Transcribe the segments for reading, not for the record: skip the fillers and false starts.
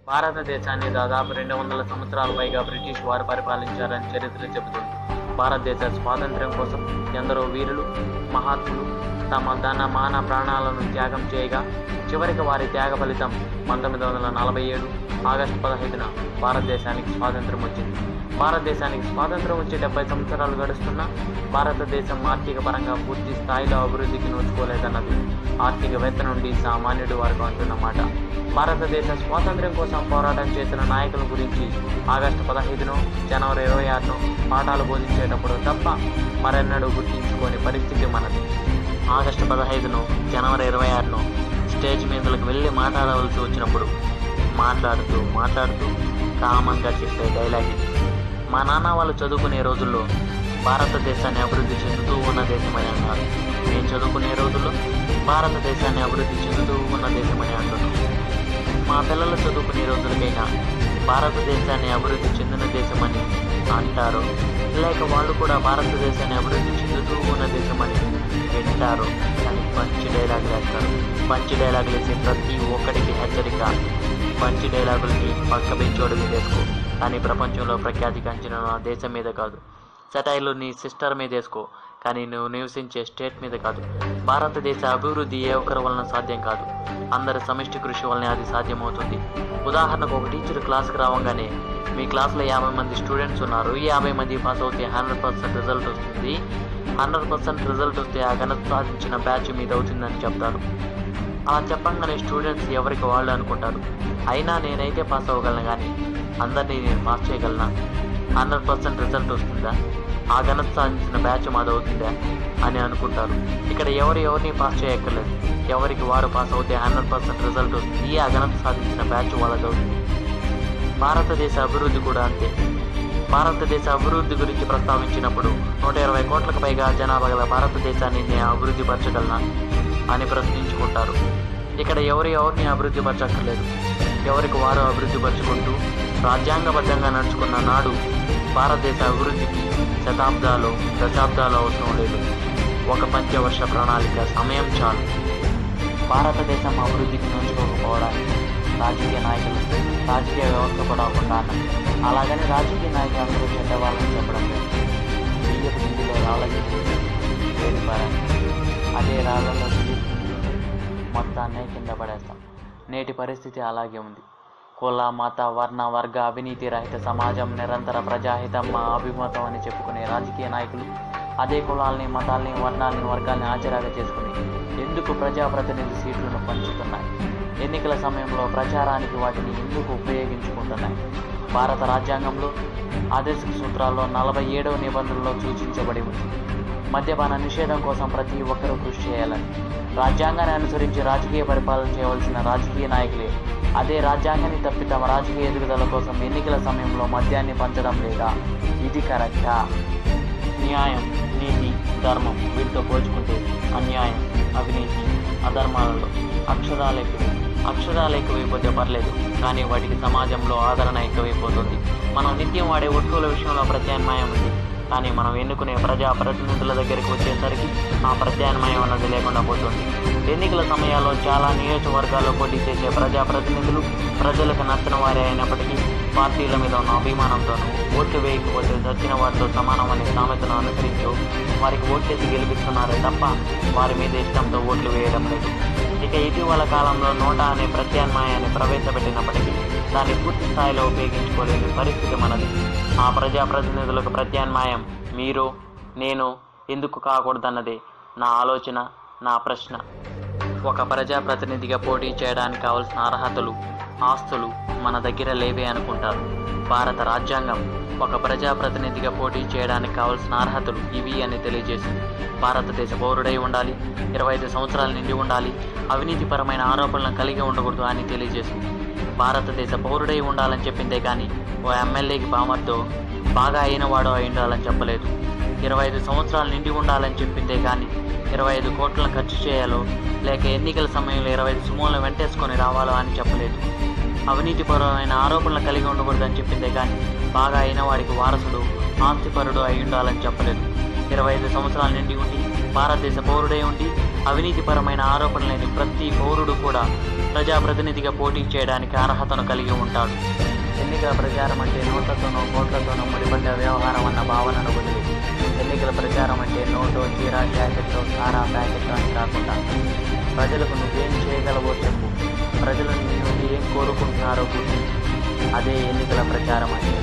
భారతదేశాన్ని దాదాపు 200 సంవత్సరాల పైగా బ్రిటిష్ వారు పరిపాలించారని చరిత్ర చెబుతుంది. భారతదేశ స్వాతంత్ర్యం కోసం ఎందరో వీరులు, మహాత్ములు తమ మాన ప్రాణాలను త్యాగం చేయగా చివరికి వారి త్యాగ ఫలితం 1947 ఆగస్టు 15న భారతదేశానికి స్వాతంత్ర్యం వచ్చింది. భారతదేశానికి స్వాతంత్ర్యం వచ్చి 70 సంవత్సరాలు గడుస్తున్నా భారతదేశం ఆర్థిక పరంగా పూర్తి స్థాయిలో అభివృద్ధికి నోచుకోలేదన్నది ఆర్థికవేత్త నుండి సామాన్యుడి వరకు అంటున్న మాట. భారతదేశ స్వాతంత్ర్యం కోసం పోరాటం చేసిన నాయకుల గురించి ఆగస్టు 15నో జనవరి 26నో పాఠాలు బోధించేటప్పుడు తప్ప మరెన్నడూ గుర్తించుకోని పరిస్థితి మనది. ఆగస్టు 15నో జనవరి 26నో స్టేజ్ మీదలకు వెళ్ళి మాట్లాడవలసి వచ్చినప్పుడు మాట్లాడుతూ కామన్గా చెప్పే డైలాగ్ ఇది. మా నాన్న వాళ్ళు చదువుకునే రోజుల్లో భారతదేశాన్ని అభివృద్ధి చెందుతూ ఉన్న దేశమని అన్నారు. నేను చదువుకునే రోజుల్లో భారతదేశాన్ని అభివృద్ధి చెందుతూ ఉన్న దేశమని అంటున్నాను. మా పిల్లలు చదువుకునే రోజులకైనా భారతదేశాన్ని అభివృద్ధి చెందిన దేశమని అంటారు, లేక వాళ్ళు కూడా భారతదేశాన్ని అభివృద్ధి చెందుతూ ఉన్న దేశమని వింటారు. కానీ పంచి డైలాగులు వేస్తారు. పంచి డైలాగులు వేసే ప్రతి ఒక్కడికి హెచ్చరిక, పంచి డైలాగులకి పక్క బెంచోడు మీద వేసుకో, కానీ ప్రపంచంలో ప్రఖ్యాతి కంచిన నా దేశం మీద కాదు. సెటైర్లు నీ సిస్టర్ మీద వేసుకో, కానీ నువ్వు నివసించే స్టేట్ మీద కాదు. భారతదేశ అభివృద్ధి ఏ ఒక్కరి వలన సాధ్యం కాదు, అందరి సమిష్టి కృషి వలనే అది సాధ్యమవుతుంది. ఉదాహరణకు ఒక టీచర్ క్లాస్కి రావంగానే మీ క్లాస్లో 50 మంది స్టూడెంట్స్ ఉన్నారు, 50 మంది పాస్ అవుతే 100% రిజల్ట్ వస్తుంది, 100% రిజల్ట్ వస్తే ఆ ఘనత సాధించిన బ్యాచ్ మీద అవుతుందని చెప్తారు. అలా చెప్పంగానే స్టూడెంట్స్ ఎవరికి వాళ్ళు అనుకుంటారు, అయినా నేనైతే పాస్ అవ్వగలను, కానీ అందరినీ నేను పాస్ చేయగలనా? 100% రిజల్ట్ వస్తుందా? ఆ ఘనత సాధించిన బ్యాచ్ మాదవుతుందా అని అనుకుంటారు. ఇక్కడ ఎవరిని పాస్ చేయక్కర్లేదు, ఎవరికి వారు పాస్ అవుతే 100% రిజల్ట్ వస్తుంది, ఆ ఘనత సాధించిన బ్యాచ్ వాళ్ళదవుతుంది. భారతదేశ అభివృద్ధి కూడా అంతే. భారతదేశ అభివృద్ధి గురించి ప్రస్తావించినప్పుడు 120 కోట్లకు పైగా జనాభా గల భారతదేశాన్ని నేను అభివృద్ధి పరచగలనా అని ప్రశ్నించుకుంటారు. ఇక్కడ ఎవరిని అభివృద్ధి పరచక్కర్లేదు, ఎవరికి వారు అభివృద్ధి పరచుకుంటూ రాజ్యాంగబద్ధంగా నడుచుకున్న నాడు భారతదేశ అభివృద్ధికి శతాబ్దాలు దశాబ్దాలు అవసరం లేదు. ఒక పంచవర్ష ప్రణాళిక సమయం చాలు. భారతదేశం అభివృద్ధికి నోచుకోకపోవడానికి రాజకీయ నాయకులు, రాజకీయ వ్యవస్థ కూడా ఒక కారణం. అలాగని రాజకీయ నాయకులందరూ చెడ్డవాళ్ళని చెప్పడం లేదు. బియ్యపు గిండిలో రాళ్ళకి వేడిపారాలి, అదే రాళ్లలో మొత్తాన్నే కింద పడేస్తాం. నేటి పరిస్థితి అలాగే ఉంది. కుల, మత, వర్ణ, వర్గ అవినీతి రహిత సమాజం, నిరంతర ప్రజాహితం మా అభిమతం అని చెప్పుకునే రాజకీయ నాయకులు అదే కులాల్ని, మతాల్ని, వర్ణాలని, వర్గాల్ని ఆచరాగా చేసుకుని ఎందుకు ప్రజాప్రతినిధి సీట్లను పంచుతున్నాయి? ఎన్నికల సమయంలో ప్రచారానికి వాటిని ఎందుకు ఉపయోగించుకుంటున్నాయి? భారత రాజ్యాంగంలో ఆదేశిక సూత్రాల్లో 47వ నిబంధనలో సూచించబడి ఉంది, మద్యపాన నిషేధం కోసం ప్రతి ఒక్కరూ కృషి చేయాలని. రాజ్యాంగాన్ని అనుసరించి రాజకీయ పరిపాలన చేయవలసిన రాజకీయ నాయకులే అదే రాజ్యాంగాన్ని తప్పి తమ రాజకీయ ఎదుగుదల కోసం ఎన్నికల సమయంలో మద్యాన్ని పంచడం లేదా? ఇది కరెక్టా? న్యాయం, నీతి, ధర్మం వీటితో పోల్చుకుంటే అన్యాయం, అవినీతి, అధర్మాలలో అక్షరాలు ఎక్కువైపోతే పర్లేదు, కానీ వాటికి సమాజంలో ఆదరణ ఎక్కువైపోతుంది. మనం నిత్యం వాడే వస్తువుల విషయంలో ప్రత్యామ్నాయం ఉంది, కానీ మనం ఎన్నుకునే ప్రజాప్రతినిధుల దగ్గరికి వచ్చేసరికి ఆ ప్రత్యామ్నాయం అన్నది లేకుండా పోతుంది. ఎన్నికల సమయాల్లో చాలా నియోజకవర్గాల్లో పోటీ చేసే ప్రజాప్రతినిధులు ప్రజలకు నచ్చిన వారే అయినప్పటికీ పార్టీల మీద ఉన్న అభిమానంతోనూ ఓట్లు వేయకపోతే చచ్చిన వారితో సమానం అనే సామెతను అనుసరించు వారికి ఓట్లేసి గెలిపిస్తున్నారే తప్ప వారి మీద ఇష్టంతో ఓట్లు వేయడం లేదు. ఇక ఇటీవల కాలంలో నోటా అనే ప్రత్యామ్నాయాన్ని ప్రవేశపెట్టినప్పటికీ దాన్ని పూర్తి స్థాయిలో ఉపయోగించుకోలేని పరిస్థితి మనది. ఆ ప్రజాప్రతినిధులకు ప్రత్యామ్నాయం మీరు, నేను ఎందుకు కాకూడదన్నదే నా ఆలోచన, నా ప్రశ్న. ఒక ప్రజాప్రతినిధిగా పోటీ చేయడానికి కావలసిన అర్హతలు, ఆస్తులు మన దగ్గర లేవే అనుకుంటారు. భారత రాజ్యాంగం ఒక ప్రజాప్రతినిధిగా పోటీ చేయడానికి కావలసిన అర్హతలు ఇవి అని తెలియజేసింది. భారతదేశ పౌరుడై ఉండాలి, 25 సంవత్సరాలు నిండి ఉండాలి, అవినీతిపరమైన ఆరోపణలను కలిగి ఉండకూడదు అని తెలియజేసింది. భారతదేశ పౌరుడై ఉండాలని చెప్పిందే కానీ ఓ ఎమ్మెల్యేకి బామర్తో బాగా అయినవాడో అయి ఉండాలని చెప్పలేదు. 25 సంవత్సరాలు నిండి ఉండాలని చెప్పిందే కానీ 25 కోట్లను ఖర్చు చేయాలో లేక ఎన్నికల సమయంలో 25 సుమోలను వెంటేసుకొని రావాలో అని చెప్పలేదు. అవినీతిపరమైన ఆరోపణలు కలిగి ఉండకూడదని చెప్పిందే కానీ బాగా అయిన వాడికి వారసుడు, ఆస్తిపరుడు అయి ఉండాలని చెప్పలేదు. 25 సంవత్సరాల నిండి ఉండి భారతదేశ పౌరుడై ఉండి అవినీతిపరమైన ఆరోపణ లేని ప్రతి పౌరుడు కూడా ప్రజాప్రతినిధిగా పోటీ చేయడానికి అర్హతను కలిగి ఉంటాడు. ఎన్నికల ప్రచారం అంటే నోట్లతోనో కోట్లతోనో ముడిపడ్డ వ్యవహారం అన్న భావనను వదిలి ఎన్నికల ప్రచారం అంటే నోటో చీరా జాకెట్టో సారా ప్యాకెట్టో అని కాకుండా ప్రజలకు నువ్వేం చేయగలవో చెప్పు, ప్రజలు నీ నుండి ఏం కోరుకుంటున్నారో గుర్తించు. అదే ఎన్నికల ప్రచారం అంటే.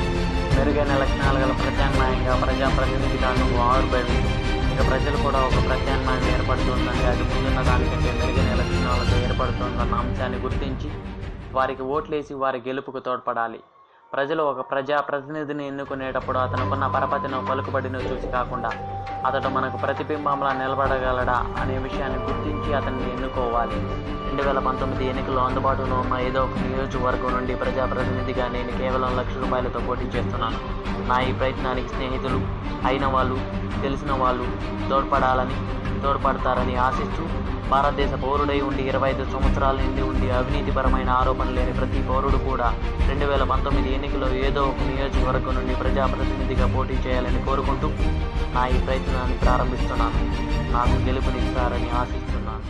మెరుగైన లక్షణాలు గల ప్రత్యామ్నాయంగా ప్రజాప్రతినిధిగా నువ్వు ఆవిర్భవించు. ఇక ప్రజలు కూడా ఒక ప్రత్యామ్నాయం ఏర్పడుతుందంటే అది ముందున్న దానికంటే మెరుగైన లక్షణాలతో ఏర్పడుతుందన్న అంశాన్ని గుర్తించి వారికి ఓట్లేసి వారి గెలుపుకు తోడ్పడాలి. ప్రజలు ఒక ప్రజాప్రతినిధిని ఎన్నుకునేటప్పుడు అతనుకున్న పరపతిను పలుకుబడిను చూసి కాకుండా అతడు మనకు ప్రతిబింబంలా నిలబడగలడా అనే విషయాన్ని గుర్తించి అతన్ని ఎన్నుకోవాలి. 2019 ఎన్నికల్లో అందుబాటులో ఉన్న ఏదో ఒక నియోజకవర్గం నుండి ప్రజాప్రతినిధిగా నేను కేవలం ₹1,00,000తో పోటీ చేస్తున్నాను. నా ఈ ప్రయత్నానికి స్నేహితులు అయిన వాళ్ళు, తెలిసిన వాళ్ళు తోడ్పడతారని ఆశిస్తూ, భారతదేశ పౌరుడై ఉండి 25 సంవత్సరాల నుండి ఉండి అవినీతిపరమైన ఆరోపణలు లేని ప్రతి పౌరుడు కూడా 2019 ఎన్నికల్లో ఏదో ఒక నియోజకవర్గం నుండి ప్రజాప్రతినిధిగా పోటీ చేయాలని కోరుకుంటూ నా ఈ ప్రయత్నాన్ని ప్రారంభిస్తున్నాను. నాకు గెలుపునిస్తారని ఆశిస్తున్నాను.